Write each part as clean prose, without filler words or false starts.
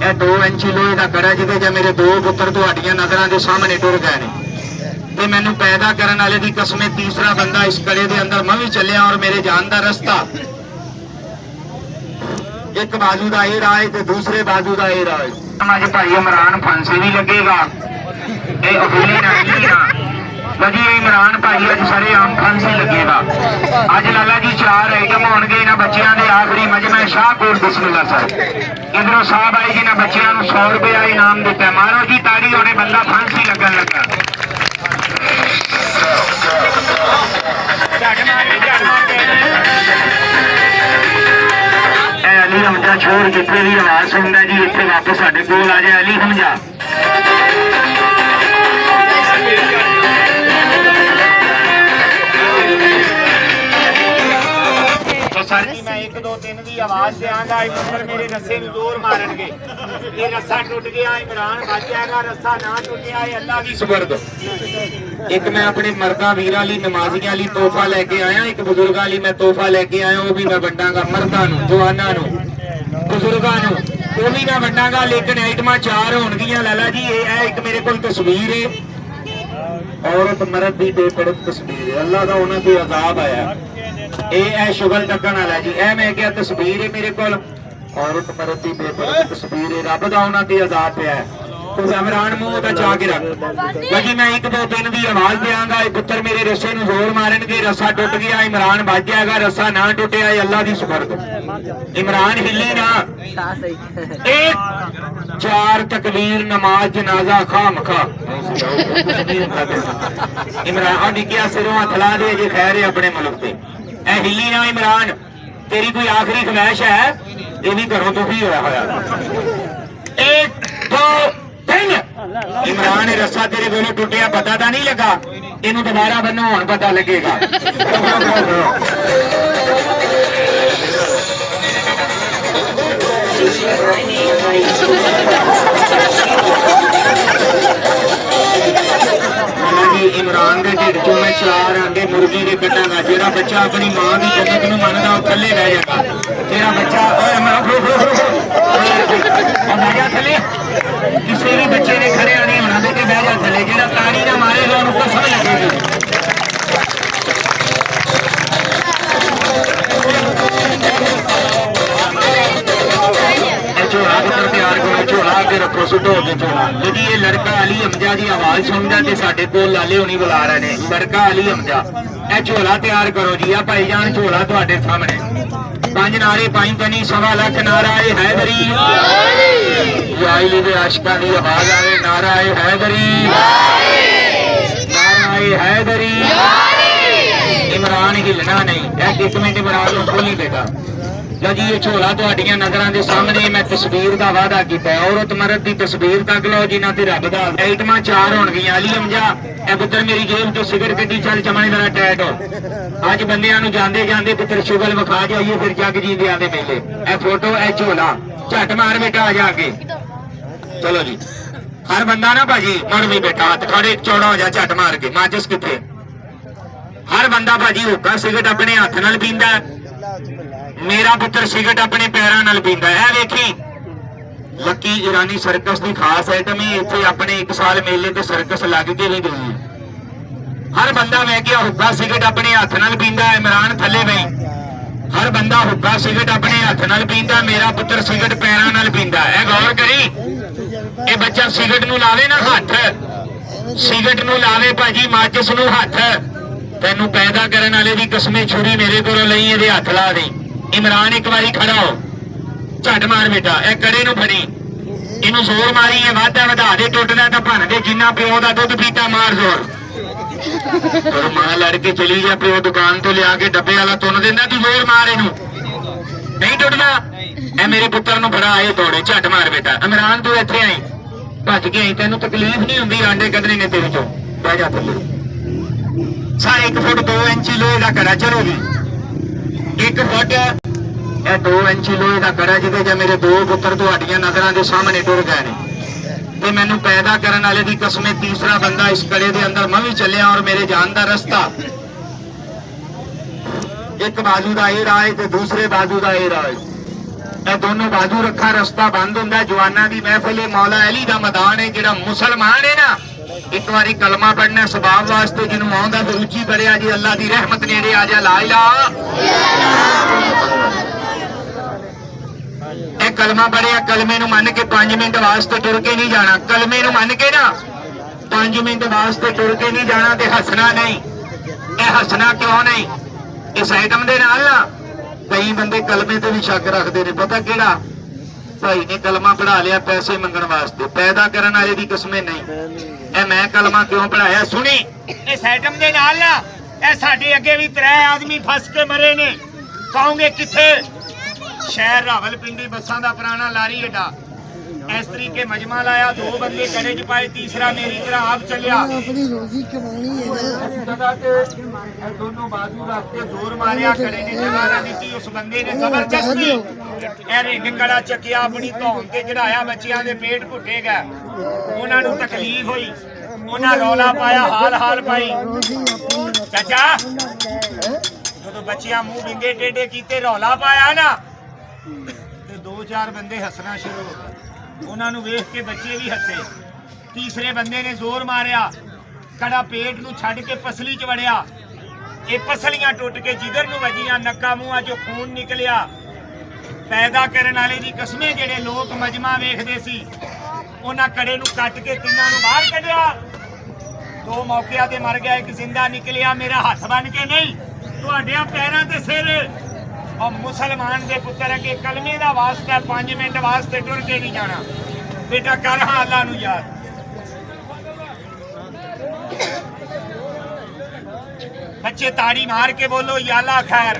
ਇਹ 2 ਇੰਚੀ ਲੋਹੇ ਦਾ ਕੜਾ ਜਿਹਦੇ ਚ ਮੇਰੇ 2 ਪੁੱਤਰ ਤੁਹਾਡੀਆਂ ਨਜ਼ਰਾਂ ਦੇ ਸਾਹਮਣੇ ਟੁਰ ਗਏ ਨੇ ਤੇ ਮੈਨੂੰ ਪੈਦਾ ਕਰਨ ਵਾਲੇ ਦੀ ਕਸਮ ਤੀਸਰਾ ਬੰਦਾ ਇਸ ਕੜੇ ਦੇ ਅੰਦਰ ਮੈਂ ਵੀ ਚੱਲਿਆ ਔਰ ਮੇਰੇ ਜਾਣ ਦਾ ਰਸਤਾ ਇੱਕ ਬਾਜੂ ਦਾ ਇਹ ਰਾਹ ਤੇ ਦੂਸਰੇ ਬਾਜੂ ਦਾ ਇਹ ਰਾਹ ਅੱਜ ਭਾਈ ਇਮਰਾਨ ਫਾਂਸੀ ਵੀ ਲੱਗੇਗਾ ਇਹ ਅਬੂਲੇ ਨਹੀਂ ਨਾ ਵਜੀ ਇਮਰਾਨ ਭਾਈ ਅੱਜ ਸਾਰੇ ਆਮ ਫਾਂਸੀ ਲੱਗੇਗਾ ਅੱਜ ਲਾਲਾ ਜੀ 4 ਆਈਟਮ ਹੋਣਗੇ ਇਹਨਾਂ ਬੱਚਿਆਂ ਦੇ ਆਖਰੀ ਮਜਮਾ ਸ਼ਾਹਕੋਟ ਬਿਸਮਿਲ੍ਲਾ ਸਾਹਿਬ ਇਧਰੋਂ ਸਾਹਿਬ ਆਏ ਜਿਨ੍ਹਾਂ ਬੱਚਿਆਂ ਨੂੰ 100 ਰੁਪਇਆ ਇਨਾਮ ਦਿੱਤਾ ਮਾਰੋ ਜੀ ਤਾੜੀ ਹੋਣੇ ਬੰਦਾ ਫਾਂਸੀ ਲੱਗਣ ਲੱਗਾ अली हमजा छोड़ जिथे भी आवाज सुनता जी इतने वापस साढ़े कोल आ जाए अली हमजा सर जी मैं 1 2 3 की आवाज से आंगा पुत्र मेरे रस्से में जोर मारनगे ये रस्सा टूट गया इमरान बच जाएगा रस्सा ना टूटिया अल्लाह की सुबर्द एक मैं अपने मर्दा वीरां लई नमाजियां लई तोहफा लेके आया एक बुजुर्गां लई मैं तोहफा लेके आया वो भी मैं वंडांगा मर्दां नूं जवानां नूं बुजुर्गां नूं वो भी मैं वंडांगा लेकिन आइटमां 4 होणगीਆਂ लाला जी ये एक मेरे कोल तस्वीर है औरत मर्द दी बेपरद तस्वीर है अल्लाह दा उन्हां ते अजाब आया ਇਹ ਸ਼ੁਗਲ ਤੱਕਣ ਵਾਲਾ ਜੀ ਇਹ ਮੈਂ ਕਿਹਾ ਤਸਵੀਰ ਹੈ ਮੇਰੇ ਕੋਲ ਔਰਤ ਮਰਦ ਦੀ ਬੇਪਰਦ ਤਸਵੀਰ ਹੈ ਰੱਬ ਦਾ ਉਹਨਾਂ ਤੇ ਆਜ਼ਾਦ ਪਿਆ ਤੁਸੀਂ ਇਮਰਾਨ ਮੂੰਹ ਦਾ ਚਾ ਕੇ ਰੱਖ ਬਾਕੀ ਮੈਂ 1 2 3 ਦੀ ਆਵਾਜ਼ ਦੇਵਾਂਗਾ ਇਹ ਪੁੱਤਰ ਮੇਰੇ ਰੱਸੇ ਨੂੰ ਜ਼ੋਰ ਮਾਰਨਗੇ ਰੱਸਾ ਟੁੱਟ ਗਿਆ ਇਮਰਾਨ ਬਚ ਜਾਏਗਾ ਰੱਸਾ ਨਾ ਟੁੱਟਿਆ ਇਹ ਅੱਲਾਹ ਦੀ ਸੁਪਰਦ ਇਮਰਾਨ ਹਿੱਲੇ ਨਾ 4 ਤਕਬੀਰ ਨਮਾਜ਼ ਜਨਾਜ਼ਾ ਖਾਮਖਾ ਇਮਰਾਨ ਦੀ ਕਿਹਾ ਸਿਰੋਂ ਹੱਥ ਲਾ ਦੇ ਜੇ ਖੈਰ ਹੈ ਆਪਣੇ ਮੁਲਕ ਤੇ ਐ ਹਿੱਲੀ ਨਾ ਇਮਰਾਨ ਤੇਰੀ ਕੋਈ ਆਖਰੀ ਖਵਾਇਸ਼ ਹੈ ਇਹ ਵੀ ਘਰੋਂ ਦੁਖੀ ਹੋਇਆ ਹੋਇਆ 1 2 3 ਇਮਰਾਨ ਇਹ ਰੱਸਾ ਤੇਰੇ ਕੋਲੋਂ ਟੁੱਟਿਆ ਪਤਾ ਤਾਂ ਨਹੀਂ ਲੱਗਾ ਇਹਨੂੰ ਦੁਬਾਰਾ ਬੰਨੋ ਹੁਣ ਪਤਾ ਲੱਗੇਗਾ इमरान के ढिड चो मैं 4 अंडे मुर्गी के कटांगा जेड़ा बच्चा अपनी मां की जन्नत नूं मनदा वो थल्ले रह जाएगा तेरा बच्चा बह जा थल्ले किसी भी बच्चे ने खड़े नहीं होना बेटे बह जा थल्ले जेड़ा ताड़ी ना मारेगा उन्हें कसम लगेगी रखो सुधो के झोला जी ये लड़का अली हमजा की आवाज सुनता है साडे कोल लाले होनी बुला रहे हैं लड़का अली हमजा ए झोला तैयार करो जी आ भाई जान झोला तुहाडे सामने 5 नारे 5 कनी 1.25 लाख नारा है हैदरी दे आशिकां दी आवाज आवे नारा है हैदरी नारा है हैदरी इमरान हिलना नहीं 1 मिनट इमरान नूं खोली बेटा जी ये झोला तुहाडियां नज़रां दे सामने मैं तस्वीर का वादा किया औरत मर्द की तस्वीर तक लो जिन्हां ते रब दा आइटमां 4 होणगीਆਂ अली हमजा ए पुत्र मेरी जेब चो सिगरेट कड्डी चल चमने जरा टैट हो अज बंदियां नूं जांदे जांदे पुत्र शुगल विखा जाइए फिर जग जींदियां दे मेले ए फोटो ए झोला झट मार बेटा आ जाके चलो जी हर बंदा ना भाजी मर भी बेटा हाथ खड़े चौड़ा हो जा झट मार के माचिस किथे हर बंदा भाजी हुक्का सिगरेट अपने हाथ नाल पींदा मेरा पुत्र सिगरेट अपने पैरों नाल पींदा है वेखी लकी ईरानी सर्कस की खास आइटम ही इत्थे अपने 1 साल मेले ते सर्कस लग के भी गई हर बंदा मैं क्या हुक्का सिगरेट अपने हाथ नाल पींदा है इमरान थले गई हर बंदा हुक्का सिगरेट अपने हाथ नाल पींदा मेरा पुत्र सिगरेट पैरों नाल पींदा है गौर करी ये बच्चा सिगरेट नूं लावे ना हाथ सिगरेट नूं लावे भाजी माचिस नूं हाथ तैनूं पैदा करन वाले दी कसमें छुरी मेरे कोलों लई इहदे हाथ ला दे इमरान एक बारी खड़ा हो झट मार बेटा ए कड़े नूं फड़ी इनू जोर मारी है वाधा वधा दे टुटदा तां भन दे जिन्ना प्यो दा दुध पीता मार जोर और मां लड़ के चली जा प्यो दुकान तो लिया के डब्बे वाला तुन देंदा तू जोर मार इनू नहीं टुटदा ए मेरे पुत्र नूं फड़ा आए दौड़े झट मार बेटा इमरान तू इत्थे आई भज के आई तैनूं तकलीफ नहीं हुंदी आंडे कदरे ने तेरे चों बह जा थल्ले सारे 1 फुट 2 इंची लोहे दा कड़ा चलो जी 1 फुट 2 इंची लोहे का कड़ा जिहदे च मेरे 2 पुत्र तुहाडियां नज़रां दे सामने टुर गए ने ते मैनूं पैदा करन वाले दी कसम तीसरा बंदा इस कड़े दे अंदर मैं भी चलिया और मेरे जान दा रस्ता एक बाजू दा ये राह है ते दूसरे बाजू दा ये राह है ਇਹ ਦੋਨੋਂ ਬਾਜੂ ਰੱਖਾ ਰਸਤਾ ਬੰਦ ਹੁੰਦਾ। ਜਵਾਨਾਂ ਦੀ ਮਹਿਫਿਲ ਹੈ, ਮੌਲਾ ਅਲੀ ਦਾ ਮੈਦਾਨ ਹੈ। ਜਿਹੜਾ ਮੁਸਲਮਾਨ ਹੈ ਨਾ, ਇੱਕ ਵਾਰੀ ਕਲਮਾ ਪੜਨਾ ਸਬਾਬ ਵਾਸਤੇ, ਜਿਹਨੂੰ ਆਉਂਦਾ ਫਿਰ ਉੱਚੀ ਪੜਿਆ ਜੀ, ਅੱਲਾ ਦੀ ਰਹਿਮਤ ਨੇੜੇ ਆ ਜਾ, ਲਾ ਇਲਾਹਾ। ਇਹ ਕਲਮਾ ਪੜਿਆ, ਕਲਮੇ ਨੂੰ ਮੰਨ ਕੇ 5 ਮਿੰਟ ਵਾਸਤੇ ਟੁਰ ਕੇ ਨਹੀਂ ਜਾਣਾ। ਕਲਮੇ ਨੂੰ ਮੰਨ ਕੇ ਨਾ 5 ਮਿੰਟ ਵਾਸਤੇ ਟੁਰ ਕੇ ਨਹੀਂ ਜਾਣਾ ਤੇ ਹੱਸਣਾ ਨਹੀਂ। ਇਹ ਹੱਸਣਾ ਕਿਉਂ ਨਹੀਂ? ਇਸ ਆਈਟਮ ਦੇ ਨਾਲ ਨਾ ਕਈ ਬੰਦੇ ਕਲਮੇ ਤੇ ਵੀ ਸ਼ੱਕ ਰੱਖਦੇ ਨੇ। ਪਤਾ ਕਿਹੜਾ ਭਾਈ ਨੇ ਕਲਮਾ ਪੜਾ ਲਿਆ ਪੈਸੇ ਮੰਗਣ ਵਾਸਤੇ, ਪੈਦਾ ਕਰਨ ਵਾਲੇ ਦੀ ਕਿਸਮੇ ਨਹੀਂ। ਇਹ ਮੈਂ ਕਲਮਾ ਕਿਉਂ ਪੜਾਇਆ ਸੁਣੀ। ਇਸ ਆਈਟਮ ਦੇ ਨਾਲ ਨਾ ਇਹ ਸਾਡੇ ਅੱਗੇ ਵੀ 3 ਆਦਮੀ ਫਸ ਕੇ ਮਰੇ ਨੇ। ਕਹੋਗੇ ਕਿੱਥੇ? ਸ਼ਹਿਰ ਰਾਵਲਪਿੰਡੀ ਬੱਸਾਂ ਦਾ ਪੁਰਾਣਾ ਲਾਰੀ ਅੱਡਾ। ਇਸ ਤਰੀਕੇ ਮਜਮਾ ਲਾਇਆ, 2 ਬੰਦੇ ਕੜੇ ਚ ਪਾਏ, ਤੀਸਰਾ ਮੇਰੀ ਤਰ੍ਹਾਂ ਆਪ ਚੱਲਿਆ। ਆਪਣੀ ਰੋਜ਼ੀ ਕਮਾਣੀ ਹੈ ਜਗ੍ਹਾ ਤੇ ਇਹ ਦੋਨੋਂ ਬਾਜੂ ਰੱਖ ਕੇ ਜ਼ੋਰ ਮਾਰਿਆ, ਕੜੇ ਨੇ ਜਗ੍ਹਾ ਨਾ ਦਿੱਤੀ। ਉਸ ਬੰਦੇ ਨੇ ਜ਼ਬਰਦਸਤੀ ਇਹ ਰਿੰਗ ਕੜਾ ਚੱਕਿਆ, ਆਪਣੀ ਧੌਣ ਤੇ ਚੜਾਇਆ। ਬੱਚਿਆਂ ਦੇ ਪੇਟ ਘੁੱਟੇ ਗਏ, ਉਹਨਾਂ ਨੂੰ ਤਕਲੀਫ ਹੋਈ, ਉਹਨਾਂ ਰੌਲਾ ਪਾਇਆ, ਹਾਲ ਪਾਈ। ਚਾਚਾ ਜਦੋਂ ਬੱਚਿਆਂ ਮੂੰਹ ਵਿੰਗੇ ਟੇਢੇ ਕੀਤੇ, ਰੌਲਾ ਪਾਇਆ ਨਾ, ਤੇ 2-4 ਬੰਦੇ ਹੱਸਣਾ ਸ਼ੁਰੂ ਹੋ ਗਏ। ਉਹਨਾਂ ਨੂੰ ਵੇਖ ਕੇ ਬੱਚੇ ਵੀ ਹੱਸੇ। ਤੀਸਰੇ ਬੰਦੇ ਨੇ ਜ਼ੋਰ ਮਾਰਿਆ, ਕੜਾ ਪੇਟ ਨੂੰ ਛੱਡ ਕੇ ਪਸਲੀ 'ਚ ਵੜਿਆ। ਇਹ ਪਸਲੀਆਂ ਟੁੱਟ ਕੇ ਜਿਗਰ ਨੂੰ ਵੱਜੀਆਂ, ਨੱਕਾ ਮੂੰਹਾਂ 'ਚੋਂ ਖੂਨ ਨਿਕਲਿਆ। ਪੈਦਾ ਕਰਨ ਵਾਲੇ ਦੀ ਕਸਮੇ ਜਿਹੜੇ ਲੋਕ ਮਜਮਾ ਵੇਖਦੇ ਸੀ, ਉਹਨਾਂ ਕੜੇ ਨੂੰ ਕੱਟ ਕੇ ਤਿੰਨਾਂ ਨੂੰ ਬਾਹਰ ਕੱਢਿਆ। 2 ਮੌਕਿਆਂ ਤੇ ਮਰ ਗਿਆ, ਇੱਕ ਜ਼ਿੰਦਾ ਨਿਕਲਿਆ। ਮੇਰਾ ਹੱਥ ਬਣ ਕੇ ਨਹੀਂ, ਤੁਹਾਡਿਆਂ ਪੈਰਾਂ ਤੇ ਸਿਰ। और मुसलमान के पुत्र के कलमे का वास्ता 5 मिनट वास्ते टुर के नहीं जाना। बेटा कर हाँ अल्लाह नू याद। बच्चे ताड़ी मार के बोलो या अल्लाह खैर।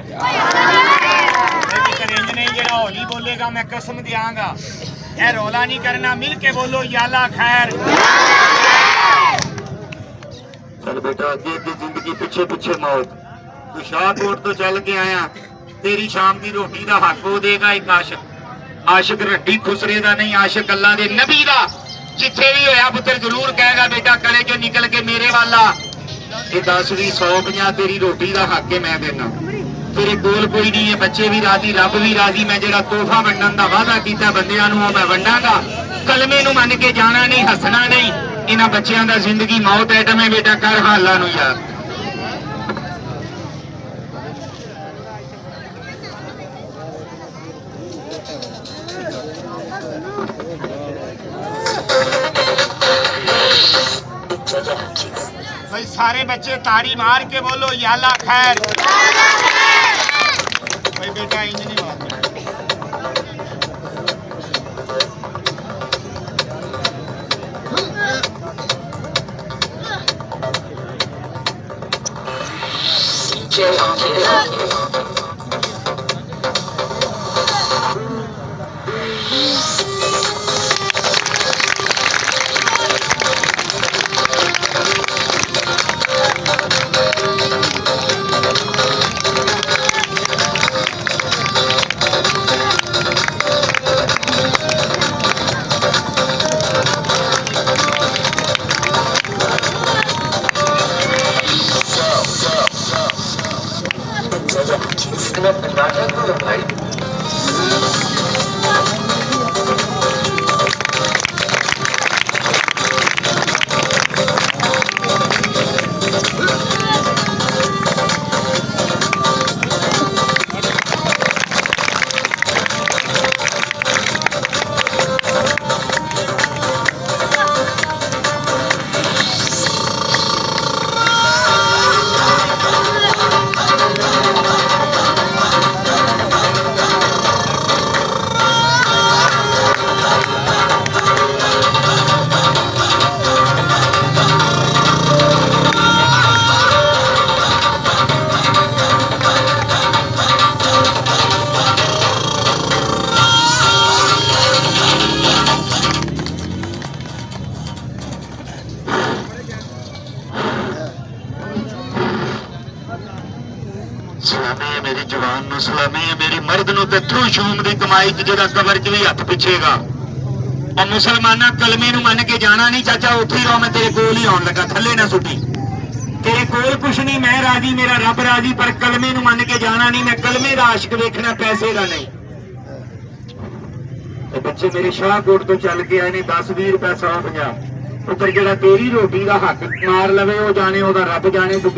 इंज नहीं जरा होली बोलेगा मैं कसम दियांगा। यह रौला नहीं करना, मिल के बोलो या अल्लाह खैर। चल बेटा अगे की जिंदगी पिछे पिछे मौत। तू शाहकोट तो चल के आया, तेरी शाम की रोटी का हक हो देगा एक आशिक। आशिक रड्डी खुसरे का नहीं, आशिक अल्लाह के नबी का। जिथे भी होया पुत्र जरूर कहेगा बेटा कड़े चो निकल के मेरे वाला। ये 10 भी 100-50 तेरी रोटी का हक है, मैं देना। तेरे कोल कोई नहीं है, बच्चे भी राजी, रब भी राजी। मैं जरा तोहफा वंडन का वादा किया बंदियां नूं मैं वंडांगा। कलमे नूं मन के जाना नहीं, हसना नहीं। इन्हां बच्चियां दा जिंदगी मौत ऐटम है। बेटा कर हां अल्लाह नूं याद। भाई सारे बच्चे ताड़ी मार के बोलो या अल्लाह खैर। भाई बेटा इंज नहीं मारना। मेरी जवान नूं सलामी है, मेरी मर्द नूं ते थरू शूम दी कमाई च जेड़ा कबर च भी हथ पिछेगा। और मुसलमाना कलमे नूं मन के जाना नहीं चाचा, उत्थे ही रहो, मैं तेरे कोल ही आउण लगा, थल्ले ना सुटी। तेरे कोल कुछ नहीं, मैं राजी, मेरा रब राजी, पर कलमे नूं मन के जाना नहीं। मैं कलमे दा आशिक वेखना, पैसे दा नहीं। ਤੇ ਬੱਚੇ ਮੇਰੇ ਸ਼ਾਹਕੋਟ ਤੋਂ ਚੱਲ ਕੇ ਆਏ ਨੇ 10 20 ਰੁਪਏ 100 50 ਪੁੱਤਰ ਜਿਹੜਾ ਤੇਰੀ ਰੋਟੀ ਦਾ ਹੱਕ ਮਾਰ ਲਵੇ ਉਹ ਜਾਣੇ ਉਹਦਾ ਰੱਬ ਜਾਣੇ ਤੂੰ